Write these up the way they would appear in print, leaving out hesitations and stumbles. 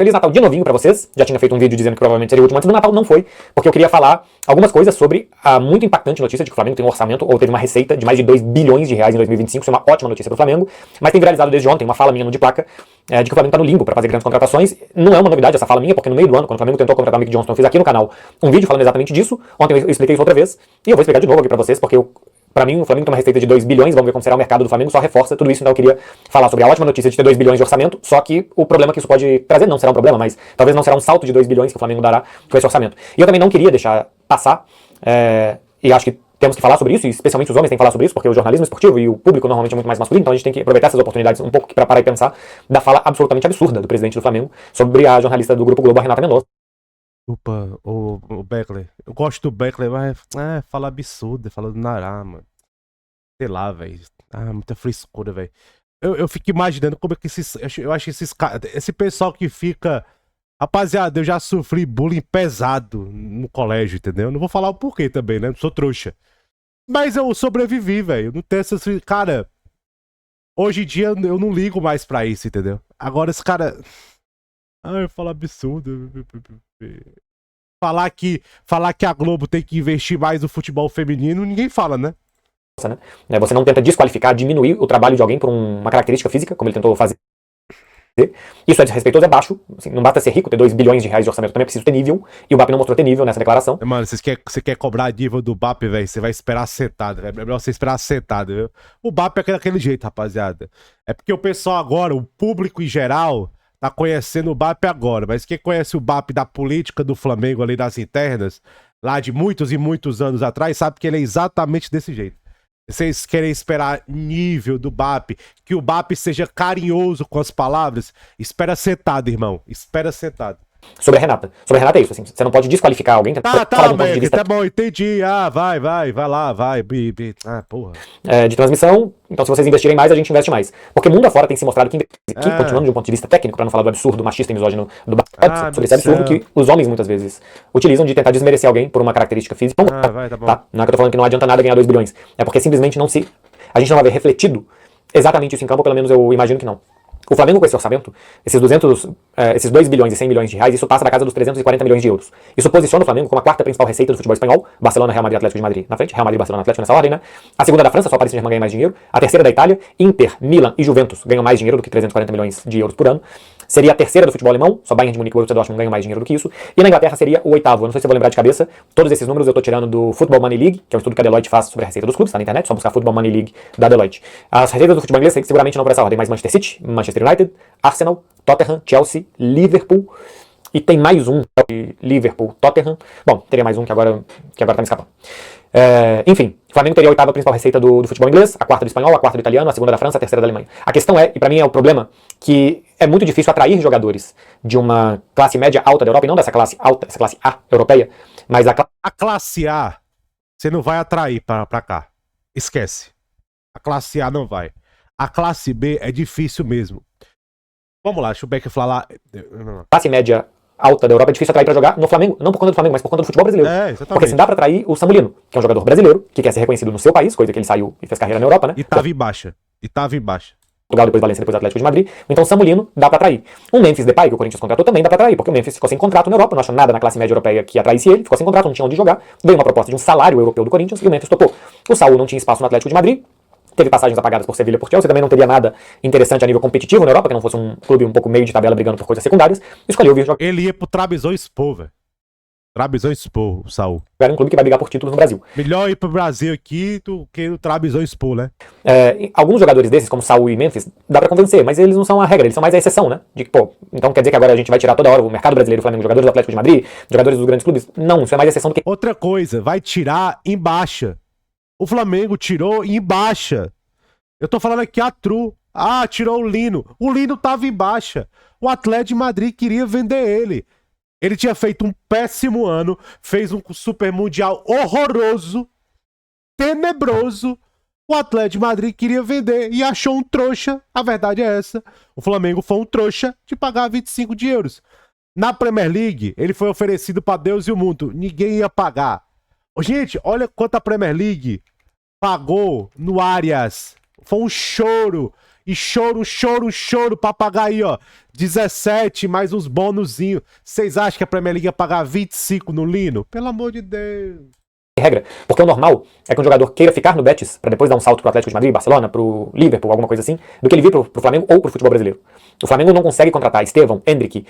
Feliz Natal de novinho pra vocês. Já tinha feito um vídeo dizendo que provavelmente seria o último antes do Natal. Não foi, porque eu queria falar algumas coisas sobre a muito impactante notícia de que o Flamengo tem um orçamento, ou teve uma receita de mais de 2 bilhões de reais em 2025. Isso é uma ótima notícia pro Flamengo. Mas tem viralizado desde ontem uma fala minha no De Placa, de que o Flamengo tá no limbo pra fazer grandes contratações. Não é uma novidade essa fala minha, porque no meio do ano, quando o Flamengo tentou contratar o Mick Johnston, eu fiz aqui no canal um vídeo falando exatamente disso. Ontem eu expliquei isso outra vez, e eu vou explicar de novo aqui pra vocês, porque pra mim, o Flamengo tem uma receita de 2 bilhões, vamos ver como será o mercado do Flamengo, só reforça tudo isso. Então eu queria falar sobre a ótima notícia de ter 2 bilhões de orçamento, só que o problema que isso pode trazer, não será um problema, mas talvez não será um salto de 2 bilhões que o Flamengo dará com esse orçamento. E eu também não queria deixar passar, e acho que temos que falar sobre isso, e especialmente os homens têm que falar sobre isso, porque o jornalismo esportivo e o público normalmente é muito mais masculino, então a gente tem que aproveitar essas oportunidades um pouco para parar e pensar da fala absolutamente absurda do presidente do Flamengo sobre a jornalista do Grupo Globo, a Renata Mendonça. Opa, o Beckler. Eu gosto do Beckler, mas fala absurdo, fala do Nará, mano. Sei lá, velho. Muita frescura, velho. Eu fico imaginando como é que eu acho que esses caras. Esse pessoal que fica. Rapaziada, eu já sofri bullying pesado no colégio, entendeu? Não vou falar o porquê também, né? Não sou trouxa. Mas eu sobrevivi, velho. Não tenho essas. Cara. Hoje em dia eu não ligo mais pra isso, entendeu? Agora esse cara. Eu falo absurdo. Falar que a Globo tem que investir mais no futebol feminino, ninguém fala, né? Você não tenta desqualificar, diminuir o trabalho de alguém por uma característica física, como ele tentou fazer. Isso é desrespeitoso, é baixo. Assim, não basta ser rico, ter 2 bilhões de reais de orçamento, também é preciso ter nível. E o BAP não mostrou ter nível nessa declaração. Mano, você quer cobrar a nível do BAP, velho? Você vai esperar sentado, velho. É melhor você esperar sentado, viu? O BAP é daquele jeito, rapaziada. É porque o pessoal agora, o público em geral, tá conhecendo o BAP agora. Mas quem conhece o BAP da política do Flamengo ali das internas, lá de muitos e muitos anos atrás, sabe que ele é exatamente desse jeito. Vocês querem esperar nível do BAP, que o BAP seja carinhoso com as palavras? Espera sentado, irmão. Espera sentado. Sobre a Renata. Sobre a Renata é isso, assim. Você não pode desqualificar alguém. Tá, bom, entendi. Vai lá, vai. Porra. De transmissão, então se vocês investirem mais, a gente investe mais. Porque mundo afora tem se mostrado que, continuando de um ponto de vista técnico, pra não falar do absurdo machista e misógino do BAP, sobre esse absurdo que os homens muitas vezes utilizam de tentar desmerecer alguém por uma característica física. Tá bom. Tá? Não é que eu tô falando que não adianta nada ganhar 2 bilhões. É porque simplesmente a gente não vai ver refletido exatamente isso em campo, pelo menos eu imagino que não. O Flamengo com esse orçamento, esses 2 bilhões e 100 milhões de reais, isso passa da casa dos 340 milhões de euros. Isso posiciona o Flamengo como a quarta principal receita do futebol espanhol, Barcelona, Real Madrid, Atlético de Madrid na frente, Real Madrid, Barcelona, Atlético nessa ordem, né? A segunda da França, só o Paris Saint-Germain ganha mais dinheiro. A terceira da Itália, Inter, Milan e Juventus ganham mais dinheiro do que 340 milhões de euros por ano. Seria a terceira do futebol alemão, só Bayern de Munique e Borussia Dortmund ganham mais dinheiro do que isso. E na Inglaterra seria o oitavo. Eu não sei se eu vou lembrar de cabeça. Todos esses números eu tô tirando do Football Money League, que é um estudo que a Deloitte faz sobre a receita dos clubes, tá na internet, só buscar Football Money League da Deloitte. As receitas do futebol inglês seguramente não por essa ordem, mas Manchester City, Manchester United, Arsenal, Tottenham, Chelsea, Liverpool, e tem mais um, Liverpool, Tottenham. Bom, teria mais um que agora tá me escapando. Enfim, o Flamengo teria a oitava principal receita do futebol inglês, a quarta do espanhol, a quarta do italiano, a segunda da França, a terceira da Alemanha. A questão é, e pra mim é o problema, que é muito difícil atrair jogadores de uma classe média alta da Europa, e não dessa classe alta, essa classe A europeia, mas a classe A, você não vai atrair pra cá. Esquece. A classe A não vai. A classe B é difícil mesmo. Vamos lá, deixa o Becker falar. Classe média alta da Europa é difícil atrair pra jogar no Flamengo, não por conta do Flamengo, mas por conta do futebol brasileiro. Exatamente. Porque se dá pra atrair o Samulino, que é um jogador brasileiro, que quer ser reconhecido no seu país, coisa que ele saiu e fez carreira na Europa, né? E tava em baixa. Portugal, depois Valência, depois Atlético de Madrid. Então Samulino dá pra atrair. Um Memphis Depay, que o Corinthians contratou, também dá pra atrair, porque o Memphis ficou sem contrato na Europa, não achou nada na classe média europeia que atraísse ele, ficou sem contrato, não tinha onde jogar, veio uma proposta de um salário europeu do Corinthians e o Memphis topou. O Saúl não tinha espaço no Atlético de Madrid, teve passagens apagadas por Sevilha e por Chelsea, também não teria nada interessante a nível competitivo na Europa, que não fosse um clube um pouco meio de tabela brigando por coisas secundárias, escolheu vir jogar. Ele ia pro Trabzonspor, velho. Trabzonspor, o Saúl. Era um clube que vai brigar por títulos no Brasil. Melhor ir pro Brasil aqui do que no Trabzonspor, né? Alguns jogadores desses, como Saúl e Memphis, dá pra convencer, mas eles não são a regra, eles são mais a exceção, né? Então quer dizer que agora a gente vai tirar toda hora o mercado brasileiro do Flamengo, jogadores do Atlético de Madrid, jogadores dos grandes clubes? Não, isso é mais exceção do que... Outra coisa, vai tirar em baixa. O Flamengo tirou em baixa. Eu tô falando aqui a true. Tirou o Lino. O Lino tava em baixa. O Atlético de Madrid queria vender ele. Ele tinha feito um péssimo ano, fez um Super Mundial horroroso, tenebroso. O Atlético de Madrid queria vender e achou um trouxa. A verdade é essa. O Flamengo foi um trouxa de pagar 25 de euros. Na Premier League, ele foi oferecido para Deus e o mundo. Ninguém ia pagar. Gente, olha quanto a Premier League pagou no Arias. Foi um choro. E choro pra pagar aí, ó. 17 mais uns bônusinhos. Vocês acham que a Premier League ia pagar 25 no Lino? Pelo amor de Deus. Regra, porque o normal é que um jogador queira ficar no Betis para depois dar um salto pro Atlético de Madrid, Barcelona, pro Liverpool, alguma coisa assim, do que ele vir pro Flamengo ou pro futebol brasileiro. O Flamengo não consegue contratar Estevão, Endrick,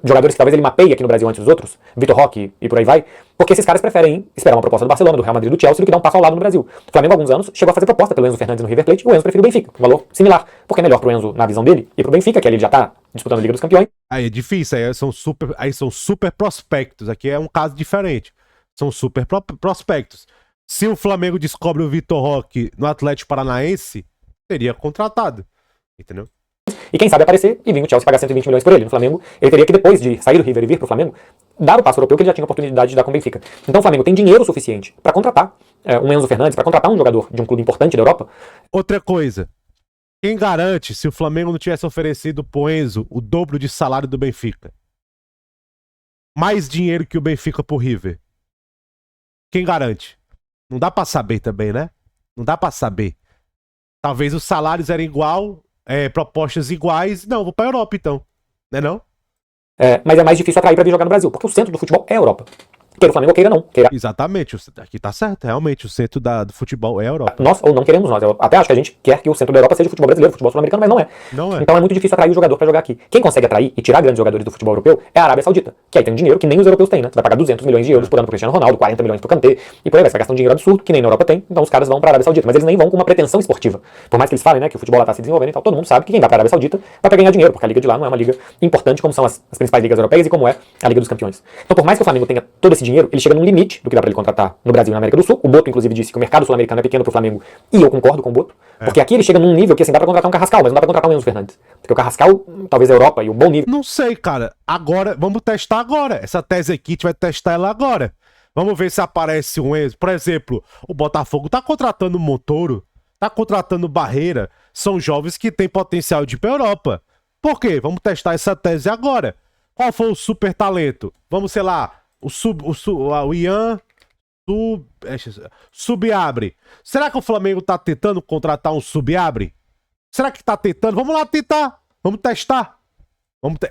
jogadores que talvez ele mapeie aqui no Brasil antes dos outros, Vitor Roque e por aí vai, porque esses caras preferem esperar uma proposta do Barcelona, do Real Madrid, do Chelsea, do que dar um passo ao lado no Brasil. O Flamengo há alguns anos chegou a fazer proposta pelo Enzo Fernandes no River Plate e o Enzo preferiu o Benfica, um valor similar, porque é melhor pro Enzo na visão dele e pro Benfica, que ali ele já tá disputando a Liga dos Campeões. Aí é difícil, aí são super prospectos. Aqui é um caso diferente. São super prospectos. Se o Flamengo descobre o Vitor Roque no Atlético Paranaense, teria contratado. Entendeu? E quem sabe aparecer e vir o Chelsea pagar 120 milhões por ele. No Flamengo, ele teria que, depois de sair do River e vir pro Flamengo, dar o passo europeu que ele já tinha a oportunidade de dar com o Benfica. Então o Flamengo tem dinheiro suficiente para contratar um Enzo Fernandes, para contratar um jogador de um clube importante da Europa. Outra coisa. Quem garante se o Flamengo não tivesse oferecido pro Enzo o dobro de salário do Benfica? Mais dinheiro que o Benfica pro River? Quem garante? Não dá pra saber também, né? Não dá pra saber. Talvez os salários eram igual, propostas iguais. Não, vou pra Europa então. Né não? Mas é mais difícil atrair pra vir jogar no Brasil, porque o centro do futebol é a Europa. Queira o Flamengo ou queira não. Exatamente, aqui tá certo. Realmente, o centro do futebol é a Europa. Nós ou não queremos nós. Eu até acho que a gente quer que o centro da Europa seja o futebol brasileiro, o futebol sul-americano, mas não é. Não é. Então é muito difícil atrair o jogador pra jogar aqui. Quem consegue atrair e tirar grandes jogadores do futebol europeu é a Arábia Saudita, que aí tem um dinheiro que nem os europeus têm, né? Você vai pagar 200 milhões de euros por ano pro Cristiano Ronaldo, 40 milhões pro Kanté, e por aí vai. Você vai gastar um dinheiro absurdo que nem na Europa tem, então os caras vão pra Arábia Saudita. Mas eles nem vão com uma pretensão esportiva. Por mais que eles falem, né, que o futebol lá tá se desenvolvendo e tal, todo mundo sabe que quem vai pra Arábia Saudita vai pra ganhar dinheiro, porque a liga de lá não é uma liga importante como são as principais ligas europeias e como é a Liga dos Campeões. Então por mais que o Flamengo tenha todo esse dinheiro, ele chega num limite do que dá pra ele contratar no Brasil e na América do Sul. O Boto, inclusive, disse que o mercado sul-americano é pequeno pro Flamengo, e eu concordo com o Boto, porque aqui ele chega num nível que assim, dá pra contratar um Carrascal, mas não dá pra contratar um Enzo Fernandes. Porque o Carrascal, talvez a Europa e o bom nível. Não sei, cara. Agora, vamos testar agora. Essa tese aqui, a gente vai testar ela agora. Vamos ver se aparece um Enzo. Por exemplo, o Botafogo tá contratando o Montoro, tá contratando Barreira. São jovens que têm potencial de ir pra Europa. Por quê? Vamos testar essa tese agora. Qual foi o super talento? Vamos, sei lá, o Ian Subiabre. Será que o Flamengo tá tentando contratar um Subiabre? Será que tá tentando? Vamos lá tentar. Vamos testar.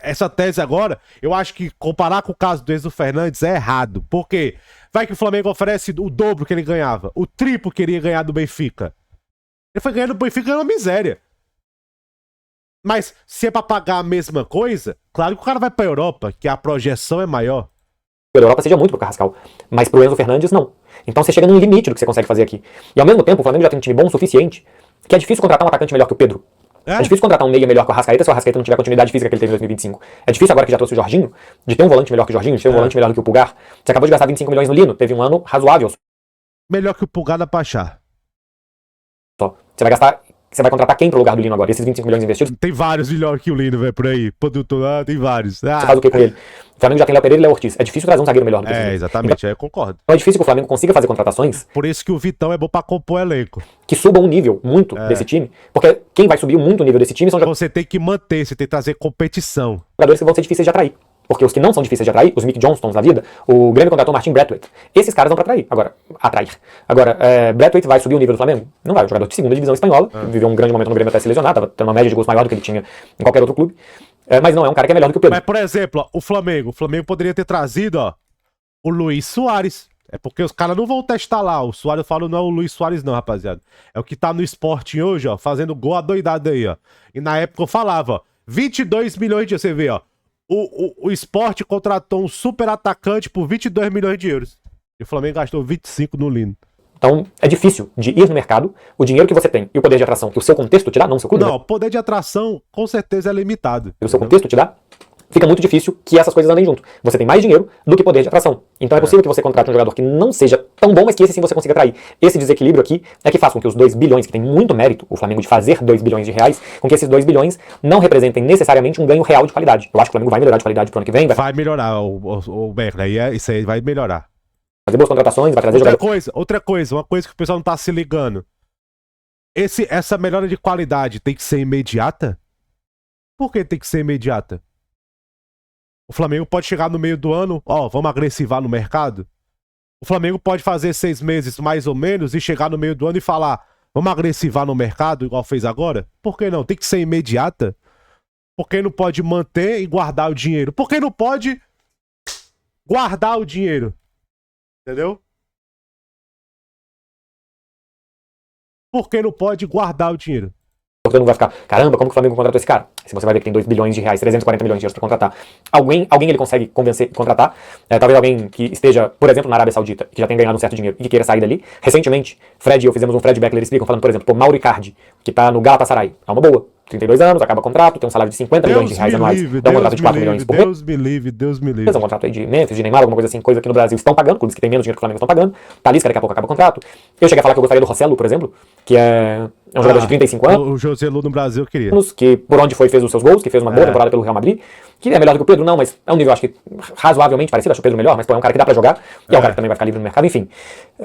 Essa tese agora, eu acho que comparar com o caso do Enzo Fernandes é errado. Por quê? Vai que o Flamengo oferece o dobro que ele ganhava. O triplo que ele ia ganhar do Benfica. Ele foi ganhando do Benfica ganhando uma miséria. Mas se é pra pagar a mesma coisa, claro que o cara vai pra Europa, que a projeção é maior. A Europa seja muito pro Carrascal, mas pro Enzo Fernandes não. Então você chega num limite do que você consegue fazer aqui. E ao mesmo tempo o Flamengo já tem um time bom o suficiente que é difícil contratar um atacante melhor que o Pedro. É difícil contratar um meia melhor que o Arrascaeta se o Arrascaeta não tiver a continuidade física que ele teve em 2025. É difícil agora que já trouxe o Jorginho, de ter um volante melhor que o Jorginho, de ter um volante melhor do que o Pulgar. Você acabou de gastar 25 milhões no Lino, teve um ano razoável. Melhor que o Pulgar dá pra achar. Só. Você vai contratar quem pro lugar do Lino agora? Esses 25 milhões investidos? Tem vários melhor que o Lino, velho, por aí. Produtor, tem vários. Você faz o que com ele? O Flamengo já tem Léo Pereira e Léo Ortiz. É difícil trazer um zagueiro melhor do que esse. Exatamente, então, eu concordo. Então é difícil que o Flamengo consiga fazer contratações. Por isso que o Vitão é bom pra compor elenco. Que subam um nível muito desse time. Porque quem vai subir muito o nível desse time são jogadores. Você tem que manter, você tem que trazer competição. Jogadores que vão ser difíceis de atrair. Porque os que não são difíceis de atrair, os Mick Johnstons da vida, o Grêmio contratou o Martin Braithwaite. Esses caras vão pra atrair. Agora, Braithwaite vai subir o nível do Flamengo? Não vai. Um jogador de segunda divisão espanhola, viveu um grande momento no Grêmio até se lesionar, tava tendo uma média de gols maior do que ele tinha em qualquer outro clube. Mas não é um cara que é melhor do que o Pedro. Mas, por exemplo, ó, o Flamengo poderia ter trazido, ó, o Luiz Soares. É porque os caras não vão testar lá. O Soares, eu falo, não é o Luiz Soares não, rapaziada. É o que tá no Sporting hoje, ó, fazendo gol adoidado aí, ó. E na época eu falava, ó, 22 milhões de... Você vê, ó. O Sport contratou um super atacante por 22 milhões de euros. E o Flamengo gastou 25 no Lino. Então, é difícil de ir no mercado, o dinheiro que você tem e o poder de atração que o seu contexto te dá, não o seu clube. Não, o poder de atração com certeza é limitado. O seu contexto te dá, fica muito difícil que essas coisas andem junto. Você tem mais dinheiro do que poder de atração. Então é possível que você contrate um jogador que não seja tão bom, mas que esse sim você consiga atrair. Esse desequilíbrio aqui é que faz com que os 2 bilhões, que tem muito mérito, o Flamengo de fazer 2 bilhões de reais, com que esses 2 bilhões não representem necessariamente um ganho real de qualidade. Eu acho que o Flamengo vai melhorar de qualidade pro ano que vem. Vai melhorar, o Berna, isso aí vai melhorar. Fazer boas contratações, vai trazer jogadores. Outra coisa, uma coisa que o pessoal não tá se ligando. Essa melhora de qualidade tem que ser imediata? Por que tem que ser imediata? O Flamengo pode chegar no meio do ano, ó, vamos agressivar no mercado? O Flamengo pode fazer 6 meses mais ou menos e chegar no meio do ano e falar, Vamos agressivar no mercado, igual fez agora? Por que não? Tem que ser imediata. Por que não pode manter e guardar o dinheiro? Por que não pode guardar o dinheiro? Entendeu? Por que não pode guardar o dinheiro? O torcedor não vai ficar, caramba, como que o Flamengo contratou esse cara? Se você vai ver que tem 2 bilhões de reais, 340 milhões de euros para contratar. Alguém ele consegue convencer, contratar. Talvez alguém que esteja, por exemplo, na Arábia Saudita, que já tenha ganhado um certo dinheiro e que queira sair dali. Recentemente, Fred e eu fizemos um Fred Beckler explicam, falando, por exemplo, pô, Mauro Icardi, que tá no Galatasaray. É uma boa. 32 anos, acaba o contrato, tem um salário de 50 milhões de reais anuais, dá um contrato de 4 milhões por mês. Deus me livre, Deus me livre. É um contrato aí de Memphis, de Neymar, alguma coisa assim, coisa que no Brasil estão pagando, clubes que têm menos dinheiro que o Flamengo estão pagando. Talisca, daqui a pouco acaba o contrato. Eu cheguei a falar que eu gostaria do Rossello, por exemplo, que é um jogador de 35 anos. O Joselu no Brasil eu queria. Que por onde foi fez os seus gols, que fez uma boa temporada pelo Real Madrid. Que é melhor do que o Pedro, não, mas é um nível, acho que, razoavelmente parecido. Acho o Pedro melhor, mas pô, é um cara que dá pra jogar. E é um cara que também vai ficar livre no mercado. Enfim,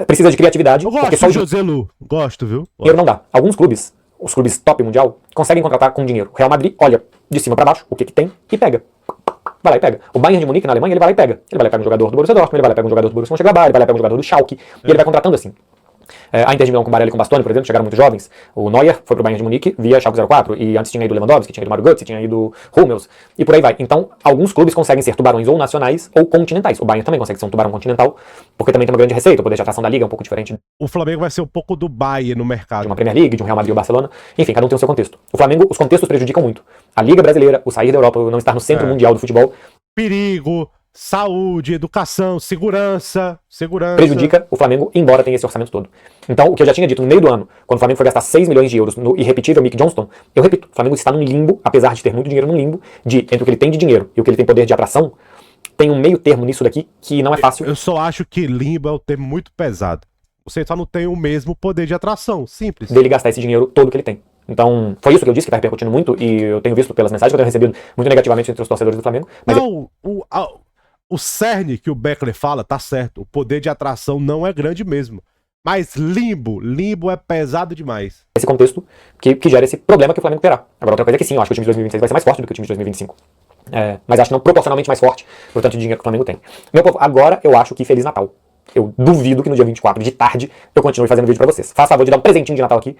precisa de criatividade. Eu gosto do Joselu. Gosto, viu? Dinheiro não dá. Alguns clubes, os clubes top mundial, conseguem contratar com dinheiro. O Real Madrid olha de cima pra baixo o que tem e pega. Vai lá e pega. O Bayern de Munique, na Alemanha, ele vai lá e pega. Ele vai lá e pega um jogador do Borussia Dortmund, ele vai lá e pega um jogador do Borussia Mönchengladbach, ele vai lá e pega um jogador do Schalke. E ele vai contratando assim. A Inter de Milão com Barella e com Bastoni, por exemplo, chegaram muito jovens. O Neuer foi pro Bayern de Munique via Schalke 04, e antes tinha ido Lewandowski, tinha ido Mario Götze, tinha ido Hummels, e por aí vai. Então, alguns clubes conseguem ser tubarões ou nacionais ou continentais. O Bayern também consegue ser um tubarão continental, porque também tem uma grande receita, o poder de atração da liga é um pouco diferente. O Flamengo vai ser um pouco do Bayern no mercado. De uma Premier League, de um Real Madrid ou Barcelona. Enfim, cada um tem o seu contexto. O Flamengo, os contextos prejudicam muito. A Liga Brasileira, o sair da Europa, o não estar no centro mundial do futebol. Perigo, saúde, educação, segurança. Prejudica o Flamengo, embora tenha esse orçamento todo. Então, o que eu já tinha dito no meio do ano, quando o Flamengo foi gastar 6 milhões de euros no irrepetível Mick Johnston, eu repito, o Flamengo está num limbo, apesar de ter muito dinheiro num limbo, entre o que ele tem de dinheiro e o que ele tem poder de atração, tem um meio termo nisso daqui que não é fácil. Eu só acho que limbo é um termo muito pesado. Você só não tem o mesmo poder de atração, simples. Dele gastar esse dinheiro todo que ele tem. Então, foi isso que eu disse, que está repercutindo muito, e eu tenho visto pelas mensagens que eu tenho recebido muito negativamente entre os torcedores do Flamengo. Mas não, o cerne que o Beckler fala tá certo. O poder de atração não é grande mesmo. Mas limbo é pesado demais. Esse contexto que gera esse problema que o Flamengo terá. Agora, outra coisa é que sim, eu acho que o time de 2026 vai ser mais forte do que o time de 2025. Mas acho que não proporcionalmente mais forte por tanto de dinheiro que o Flamengo tem. Meu povo, agora eu acho que Feliz Natal. Eu duvido que no dia 24 de tarde eu continue fazendo vídeo pra vocês. Faça favor de dar um presentinho de Natal aqui.